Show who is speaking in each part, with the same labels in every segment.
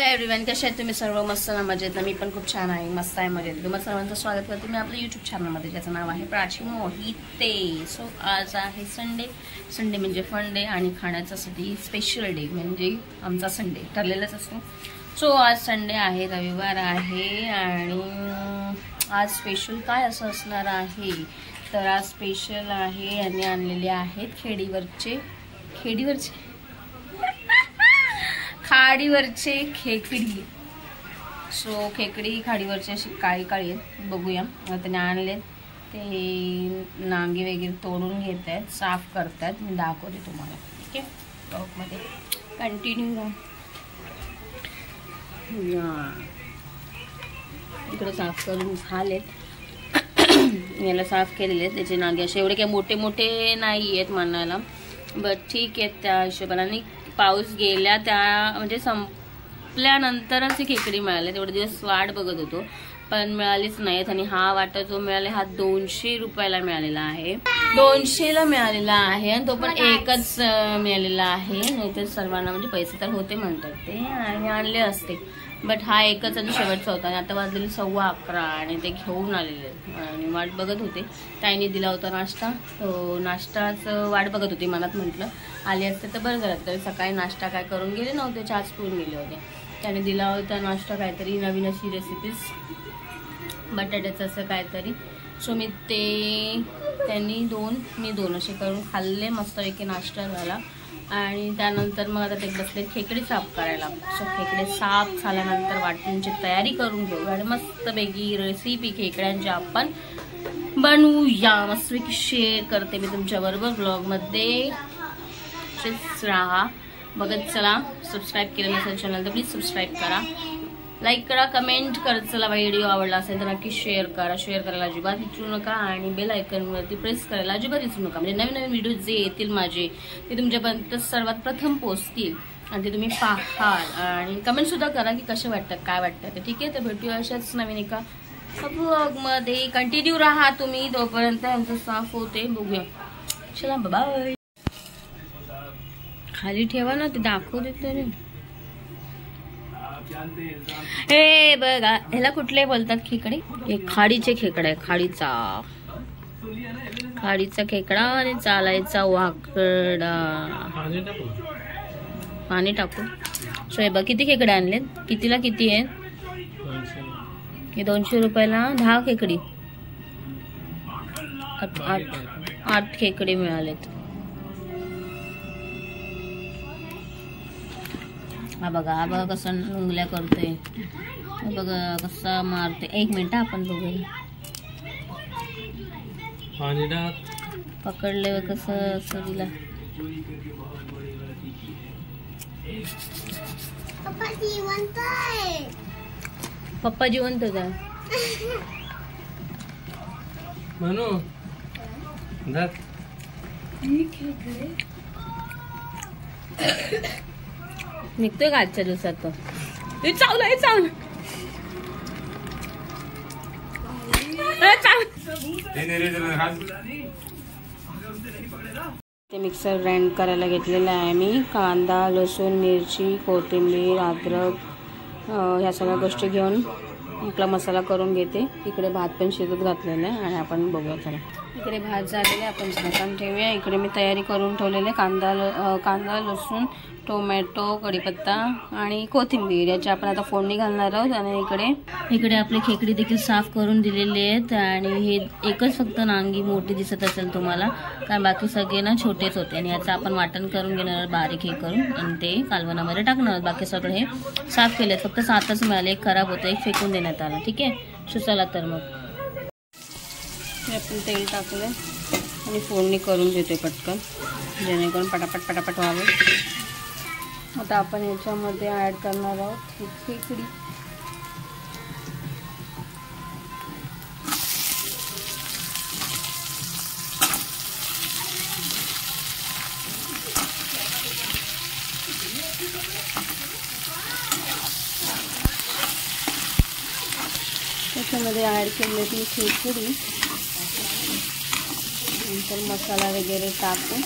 Speaker 1: Everyone, कसे आहेत तुम्ही सर्व? मस्त ना, मजेत ना? मी पण खूप छान आहे, मस्त आहे, मजेत. तुम्हाला सर्वांचं स्वागत करते मी आपल्या यूट्यूब चॅनलमध्ये, ज्याचं नाव आहे प्राची मोहिते. सो आज आहे संडे म्हणजे फन डे आणि खाण्यासाठी स्पेशल डे म्हणजे आमचा संडे ठरलेलाच असतो. सो आज संडे आहे, रविवार आहे आणि आज स्पेशल काय असं असणार आहे तर आज स्पेशल आहे यांनी आणलेले आहेत खाडीवरचे खेकडी. सो खेकडी खाडीवरचे अशी काळी काळी आहेत, बघूया. त्याने आणले ते नांगे वगैरे तोडून घेत आहेत, साफ करतात. मी दाखवते तुम्हाला, ठीक आहे? ब्लॉगमध्ये कंटिन्यू राहा. इकडे साफ करून झालेत, याला साफ केलेले आहेत. त्याचे नागे असे एवढे काही मोठे मोठे नाही आहेत म्हणायला, बट ठीक आहेत त्या हिशोबाने. पाऊस गेल्या त्या म्हणजे संपल्यानंतरच ही खेकडी मिळाली. तेवढे दिवस वाट बघत होतो पण मिळालीच नाहीत. आणि हा वाटा जो मिळाला हा 200 रुपयाला मिळालेला आहे, 200ला मिळालेला आहे. आणि तो पण एकच मिळालेला आहे, नाहीतर सर्वांना म्हणजे पैसे तर होते म्हणतात ते आणि आणले असते, बट हा एकच आणि शेवटचा होता. आणि आता वाजलेले 11:15 आणि ते घेऊन आलेले आणि वाट बघत होते. ताईने दिला होता नाश्ता, तो नाश्ताच वाट बघत होती. मनात म्हटलं आले असते तर बरं झालं, तर सकाळी नाश्ता काय करून गेले नव्हते, चहाच पिऊन गेले होते. त्याने दिला होता नाश्ता काहीतरी नवीन अशी रेसिपीज, बटाट्याचं असं काहीतरी. सो मी ते त्यांनी 2 मी 2 असे करून खाल्ले. मस्तपैकी नाश्ता झाला आणि त्यानंतर मग आता ते बसले खेकडे साफ करायला. सो खेकडे साफ झाल्यानंतर वाटणीची तयारी करून घेऊ आणि मस्तपैकी रेसिपी खेकड्यांची आपण बनवूया. मस्तपैकी शेअर करते मी तुमच्याबरोबर ब्लॉगमध्ये. राहा बघत चला. सबस्क्राईब केलं नसेल चॅनल तर प्लीज सबस्क्राईब करा, लाईक करा, कमेंट करत चला. व्हिडिओ आवडला असेल तर नक्की शेअर करा. शेअर करायला अजिबात विसरू नका आणि बेल आयकॉनवरती प्रेस करायला अजिबात विसरू नका, म्हणजे नवीन नवीन व्हिडिओ जे येतील माझे ते तुमच्यापर्यंत सर्वात प्रथम पोहोचतील आणि ते तुम्ही पाहाल. आणि कमेंटसुद्धा करा की कसे वाटतात, काय वाटतं ते, ठीक आहे? तर भेटूया अशाच नवीन एका ब्लॉगमध्ये. कंटिन्यू राहा तुम्ही, तोपर्यंत आमचं साफ होते, बघूया. चला बाय. खाली ठेवा ना, ते दाखवते तरी. हे बघा, ह्याला कुठले बोलतात खेकडे? हे खाडीचे खेकडे आहे, खाडीचा खेकडा आणि चालायचा वाकडा. पाणी टाकू. सो हे बघ किती खेकडे आणलेत. कितीला किती आहेत? हे 200 रुपयाला 10 खेकडी. 8 खेकडे मिळालेत. हा बघा कसं उंगल्या करतोय, बघा कसा मारते. 1 मिनिट आपण बघूया. पकडले व कसं असं दिला. पप्पा जिवंत का म्हणू? निघतोय का आजच्या दिवसात? तो चावला ते मिक्सर ग्राइंड करायला घेतलेलं आहे मी. कांदा, लसूण, मिरची, कोथिंबीर, अद्रक ह्या सगळ्या गोष्टी घेऊन आपला मसाला करून घेते. इकडे भात पण शिजत घातलेला आहे आणि आपण बघूया. चला, इकडे भात झालेले आपण झाकण ठेवूया. इकडे मी तयारी करून ठेवलेले कांदा, लसूण, टोमॅटो, कढीपत्ता आणि कोथिंबीर याची आपण आता फोडणी घालणार आहोत. आणि इकडे आपले खेकडी देखील साफ करून दिलेले आहेत. आणि हे एकच फक्त नांगी मोठी दिसत असेल तुम्हाला, कारण बाकी सगळे ना छोटेच होते. आणि याचं आपण वाटण करून घेणार बारीक हे करून आणि ते कालवणामध्ये टाकणार. बाकी सगळे हे साफ केले, फक्त 7च मिळाले. एक खराब होतं, एक फेकून देण्यात आलं, ठीक आहे? चला तर मग आपण तेल टाकलं आणि फोडणी करून देतोय पटकन, जेणेकरून पटापट व्हावं. आता आपण याच्यामध्ये ॲड करणार आहोत खेकडी. त्याच्यामध्ये ॲड केले ती खेकडी. नंतर मसाला वगैरे टाकून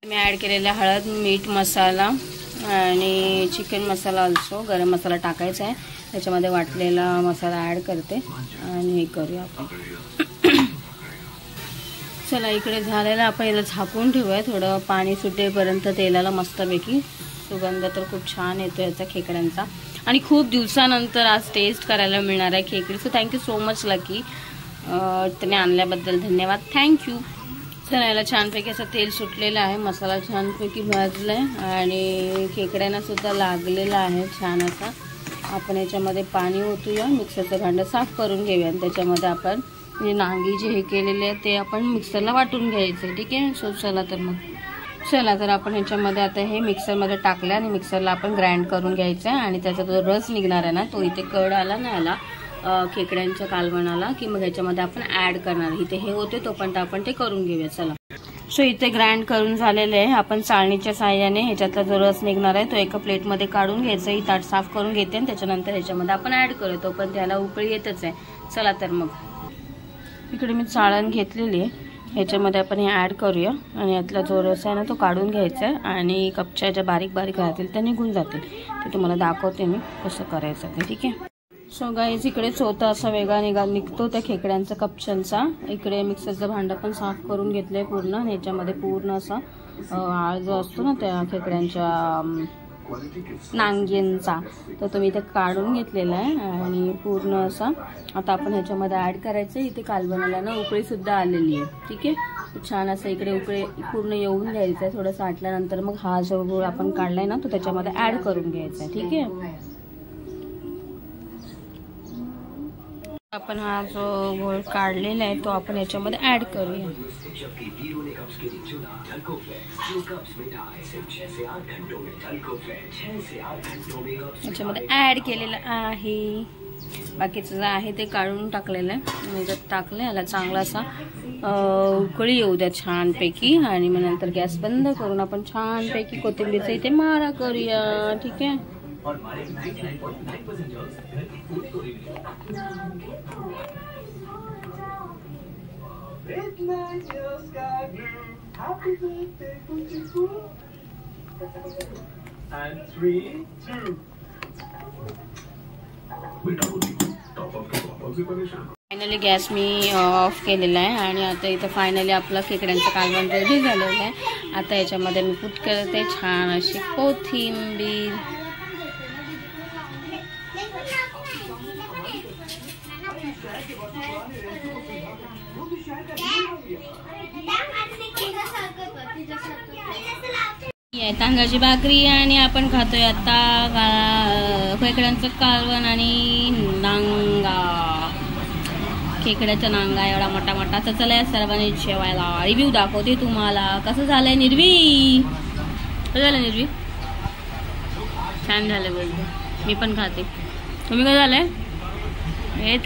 Speaker 1: मी ॲड केलेला हळद, मीठ, मसाला आणि चिकन मसाला ऑल्सो गरम मसाला टाकायचा आहे. त्याच्यामध्ये वाटलेला मसाला ॲड करते आणि हे करूया आपण. चला इकडे झालेलं आपण याला झाकून ठेवूया थोडं पाणी सुटेपर्यंत तेलाला मस्तपैकी. सुगंध तर खूप छान येतो याचा खेकड्यांचा आणि खूप दिवसानंतर आज टेस्ट करायला मिळणार आहे खेकडी. So thank you so much Lucky, त्याने आणल्याबद्दल धन्यवाद, थँक्यू. चला याला छानपैकी असं तेल सुटलेलं आहे, मसाला छानपैकी भाजला आहे आणि खेकड्यांना सुद्धा लागलेला आहे छान असा. आपण याच्यामध्ये पाणी ओतूया, मिक्सरचं भांडं साफ करून घेऊया आणि त्याच्यामध्ये आपण जे नांगी जे हे केलेले आहे ते आपण मिक्सरला वाटून घ्यायचं. ठीक आहे. सो चला तर आपण ह्याच्यामध्ये आता हे मिक्सरमध्ये टाकलं आणि मिक्सरला आपण ग्राइंड करून घ्यायचं आहे आणि त्याचा जो रस निघणार आहे ना तो इथे कड आला ना याला खेकड्यांच्या कालवणाला की मग ह्याच्यामध्ये आपण ॲड करणार. इथे हे होते तोपर्यंत आपण ते करून घेऊया. चला सो इथे ग्राइंड करून झालेले आहे. आपण चाळणीच्या साहाय्याने ह्याच्यातला जो रस निघणार आहे तो एका प्लेटमध्ये काढून घ्यायचा. ही ताट साफ करून घेते आणि त्याच्यानंतर ह्याच्यामध्ये आपण ॲड करतो पण त्याला उकळी येतच आहे. चला तर मग इकडे मी चाळण घेतलेली आहे, ह्याच्यामध्ये आपण हे ॲड करूया आणि यातला जो रस आहे ना तो काढून घ्यायचा आहे आणि कपच्या ज्या बारीक बारीक राहतील त्या निघून जातील. ते तुम्हाला दाखवते मी कसं करायचं ते. ठीक आहे. सो गाईज इकडे चोथा असा वेगळा निघतो त्या खेकड्यांचा कपच्यांचा. इकडे मिक्सरचं भांडं पण साफ करून घेतलंय पूर्ण आणि ह्याच्यामध्ये पूर्ण असा आळ जो असतो ना त्या खेकड्यांच्या नांग्यांचा तर तो मी इथे काढून घेतलेला आहे आणि पूर्ण असा आता आपण ह्याच्यामध्ये ॲड करायचं. इथे कालवणाला ना उकळी सुद्धा आलेली आहे. ठीक आहे. छान असं इकडे उकळी पूर्ण येऊन घ्यायचं आहे. थोडंसं आटल्यानंतर मग हा जो गोळ आपण काढलाय ना तो त्याच्यामध्ये ॲड करून घ्यायचा आहे. ठीक आहे. आपण हा जो गोळ काढलेला आहे तो आपण याच्यामध्ये ॲड करूया. याच्यामध्ये ॲड केलेलं आहे. बाकीचं जे आहे ते काढून टाकलेलं आहे. मी जर टाकलं याला चांगला असा उकळी येऊ द्या छानपैकी आणि मग नंतर गॅस बंद करून आपण छानपैकी कोथिंबीरचा इथे मारा करूया. ठीक आहे. फायनली गॅस मी ऑफ केलेला आहे आणि आता इथं फायनली आपलं खेकड्यांचं कालवण रेडी झालेलं आहे. आता याच्यामध्ये मी पुट करते छान अशी कोथिंबीर. तांदळाची भाकरी आणि आपण खातोय आता खेकड्यांचं कालवण आणि नांगा. खेकड्याचा नांगा एवढा मोठा मोठा. तर चला सर्वांनी जेवायला. रिव्ह्यू दाखवते तुम्हाला कसं झालंय. निर्वी कसं झालं निर्वी? छान झालं बोलते. मी पण खाते. तुम्ही कसं झालंय? हे